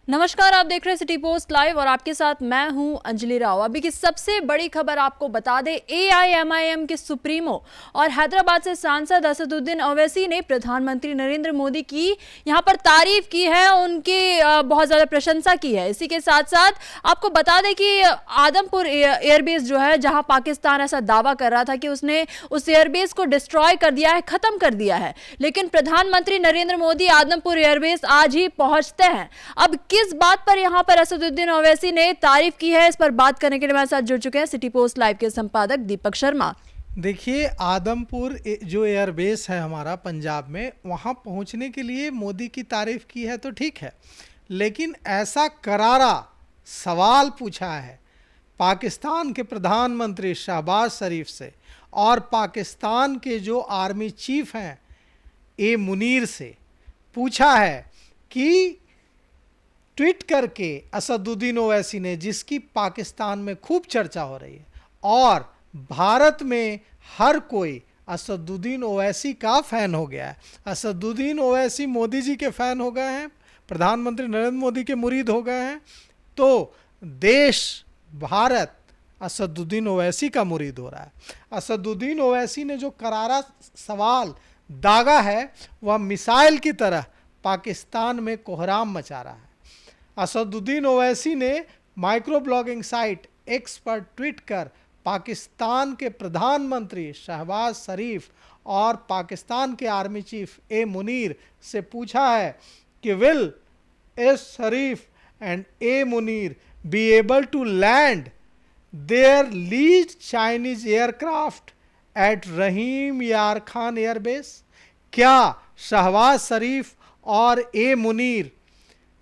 नमस्कार, आप देख रहे हैं सिटी पोस्ट लाइव और आपके साथ मैं हूं अंजलि राव। अभी की सबसे बड़ी खबर आपको बता दें, एआईएमआईएम के सुप्रीमो और हैदराबाद से सांसद असदुद्दीन ओवैसी ने प्रधानमंत्री नरेंद्र मोदी की यहां पर तारीफ की है, उनकी बहुत ज़्यादा प्रशंसा की है। इसी के साथ साथ आपको बता दें कि आदमपुर एयरबेस जो है, जहां पाकिस्तान ऐसा दावा कर रहा था कि उसने उस एयरबेस को डिस्ट्रॉय कर दिया है, ख़त्म कर दिया है, लेकिन प्रधानमंत्री नरेंद्र मोदी आदमपुर एयरबेस आज ही पहुंचते हैं। अब किस बात पर यहां पर असदुद्दीन ओवैसी ने तारीफ की है, इस पर बात करने के लिए हमारे साथ जुड़ चुके हैं सिटी पोस्ट लाइव के संपादक दीपक शर्मा। देखिए, आदमपुर जो एयरबेस है हमारा पंजाब में, वहाँ पहुँचने के लिए मोदी की तारीफ की है तो ठीक है, लेकिन ऐसा करारा सवाल पूछा है पाकिस्तान के प्रधानमंत्री शहबाज शरीफ से और पाकिस्तान के जो आर्मी चीफ हैं ए मुनीर से, पूछा है कि ट्वीट करके असदुद्दीन ओवैसी ने, जिसकी पाकिस्तान में खूब चर्चा हो रही है और भारत में हर कोई असदुद्दीन ओवैसी का फ़ैन हो गया है। असदुद्दीन ओवैसी मोदी जी के फ़ैन हो गए हैं, प्रधानमंत्री नरेंद्र मोदी के मुरीद हो गए हैं, तो देश भारत असदुद्दीन ओवैसी का मुरीद हो रहा है। असदुद्दीन ओवैसी ने जो करारा सवाल दागा है, वह मिसाइल की तरह पाकिस्तान में कोहराम मचा रहा है। असदुद्दीन ओवैसी ने माइक्रो ब्लॉगिंग साइट एक्स पर ट्वीट कर पाकिस्तान के प्रधानमंत्री शहबाज शरीफ और पाकिस्तान के आर्मी चीफ ए मुनीर से पूछा है कि will S Sharif and A Munir be able to land their lease Chinese aircraft at Rahim Yar Khan airbase. क्या शहबाज शरीफ और ए मुनीर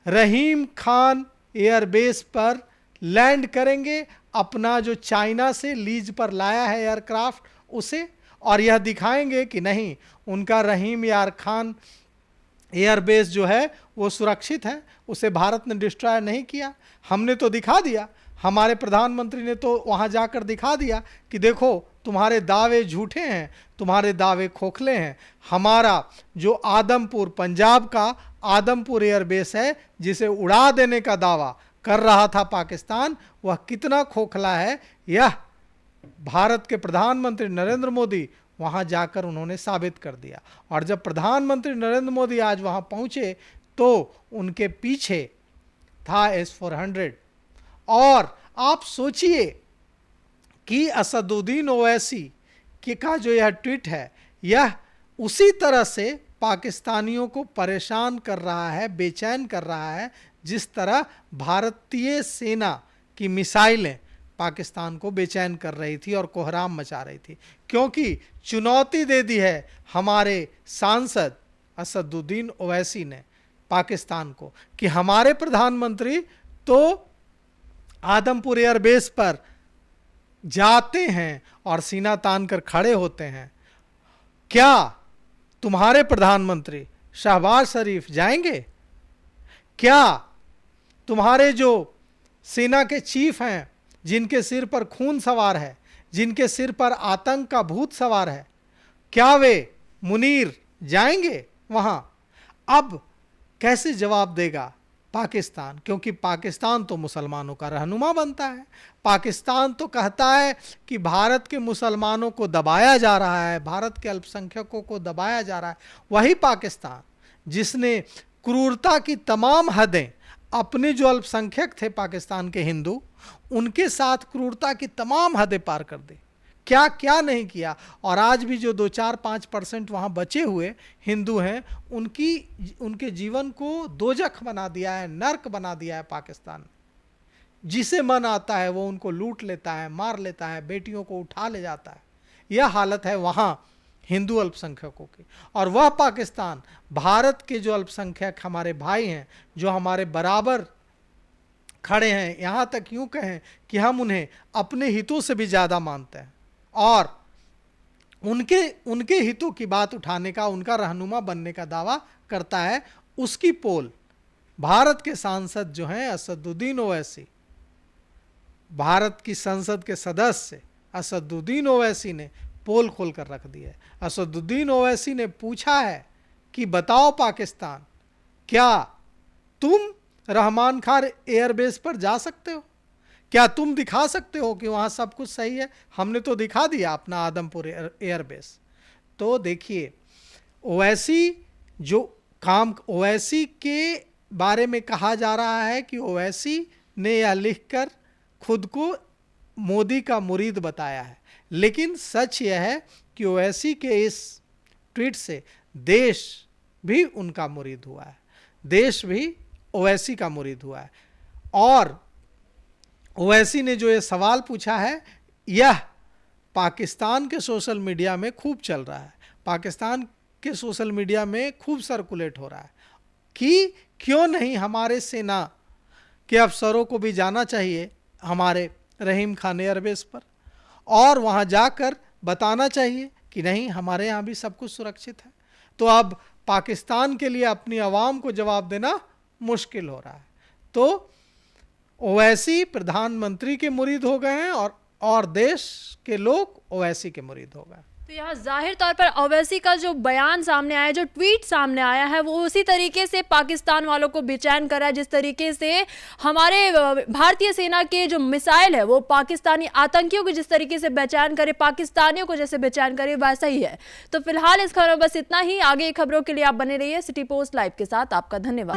रहीम खान एयरबेस पर लैंड करेंगे, अपना जो चाइना से लीज पर लाया है एयरक्राफ्ट उसे, और यह दिखाएंगे कि नहीं, उनका रहीम यार खान एयरबेस जो है वो सुरक्षित है, उसे भारत ने डिस्ट्रॉय नहीं किया। हमने तो दिखा दिया, हमारे प्रधानमंत्री ने तो वहाँ जाकर दिखा दिया कि देखो तुम्हारे दावे झूठे हैं, तुम्हारे दावे खोखले हैं। हमारा जो आदमपुर, पंजाब का आदमपुर एयरबेस है, जिसे उड़ा देने का दावा कर रहा था पाकिस्तान, वह कितना खोखला है, यह भारत के प्रधानमंत्री नरेंद्र मोदी वहाँ जाकर उन्होंने साबित कर दिया। और जब प्रधानमंत्री नरेंद्र मोदी आज वहाँ पहुँचे तो उनके पीछे था S-400। और आप सोचिए कि असदुद्दीन ओवैसी का जो यह ट्वीट है, यह उसी तरह से पाकिस्तानियों को परेशान कर रहा है, बेचैन कर रहा है, जिस तरह भारतीय सेना की मिसाइलें पाकिस्तान को बेचैन कर रही थी और कोहराम मचा रही थी, क्योंकि चुनौती दे दी है हमारे सांसद असदुद्दीन ओवैसी ने पाकिस्तान को कि हमारे प्रधानमंत्री तो आदमपुर एयरबेस पर जाते हैं और सीना तान कर खड़े होते हैं, क्या तुम्हारे प्रधानमंत्री शहबाज शरीफ जाएंगे? क्या तुम्हारे जो सेना के चीफ हैं, जिनके सिर पर खून सवार है, जिनके सिर पर आतंक का भूत सवार है, क्या वे मुनीर जाएंगे वहाँ? अब कैसे जवाब देगा पाकिस्तान? क्योंकि पाकिस्तान तो मुसलमानों का रहनुमा बनता है। पाकिस्तान तो कहता है कि भारत के मुसलमानों को दबाया जा रहा है, भारत के अल्पसंख्यकों को दबाया जा रहा है। वही पाकिस्तान जिसने क्रूरता की तमाम हदें, अपने जो अल्पसंख्यक थे पाकिस्तान के हिंदू, उनके साथ क्रूरता की तमाम हदें पार कर दी, क्या क्या नहीं किया। और आज भी जो 2-4-5% वहाँ बचे हुए हिंदू हैं, उनके जीवन को दोजख बना दिया है, नर्क बना दिया है पाकिस्तान। जिसे मन आता है वो उनको लूट लेता है, मार लेता है, बेटियों को उठा ले जाता है। यह हालत है वहाँ हिंदू अल्पसंख्यकों की। और वह पाकिस्तान भारत के जो अल्पसंख्यक हमारे भाई हैं, जो हमारे बराबर खड़े हैं, यहाँ तक यूँ कहें कि हम उन्हें अपने हितों से भी ज़्यादा मानते हैं और उनके हितों की बात उठाने का, उनका रहनुमा बनने का दावा करता है, उसकी पोल भारत के सांसद जो हैं असदुद्दीन ओवैसी, भारत की संसद के सदस्य असदुद्दीन ओवैसी ने पोल खोल कर रख दी है। असदुद्दीन ओवैसी ने पूछा है कि बताओ पाकिस्तान, क्या तुम रहमान खान एयरबेस पर जा सकते हो? क्या तुम दिखा सकते हो कि वहाँ सब कुछ सही है? हमने तो दिखा दिया अपना आदमपुर एयरबेस। तो देखिए, ओवैसी जो काम, ओवैसी के बारे में कहा जा रहा है कि ओवैसी ने यह लिखकर खुद को मोदी का मुरीद बताया है, लेकिन सच यह है कि ओवैसी के इस ट्वीट से देश भी उनका मुरीद हुआ है, देश भी ओवैसी का मुरीद हुआ है। और ओवैसी ने जो ये सवाल पूछा है, यह पाकिस्तान के सोशल मीडिया में खूब चल रहा है, पाकिस्तान के सोशल मीडिया में खूब सर्कुलेट हो रहा है कि क्यों नहीं हमारे सेना के अफसरों को भी जाना चाहिए हमारे रहीम खान एयरबेस पर, और वहाँ जाकर बताना चाहिए कि नहीं, हमारे यहाँ भी सब कुछ सुरक्षित है। तो अब पाकिस्तान के लिए अपनी आवाम को जवाब देना मुश्किल हो रहा है। तो ओवैसी प्रधानमंत्री के मुरीद हो गए हैं और देश के लोग ओवैसी के मुरीद हो गए। तो यहाँ जाहिर तौर पर ओवैसी का जो बयान सामने आया, जो ट्वीट सामने आया है, वो उसी तरीके से पाकिस्तान वालों को बेचैन कर रहा है जिस तरीके से हमारे भारतीय सेना के जो मिसाइल है वो पाकिस्तानी आतंकियों को जिस तरीके से बेचैन करे, पाकिस्तानियों को जैसे बेचैन करे, वैसा ही है। तो फिलहाल इस खबर में बस इतना ही। आगे खबरों के लिए आप बने रहिए सिटी पोस्ट लाइव के साथ। आपका धन्यवाद।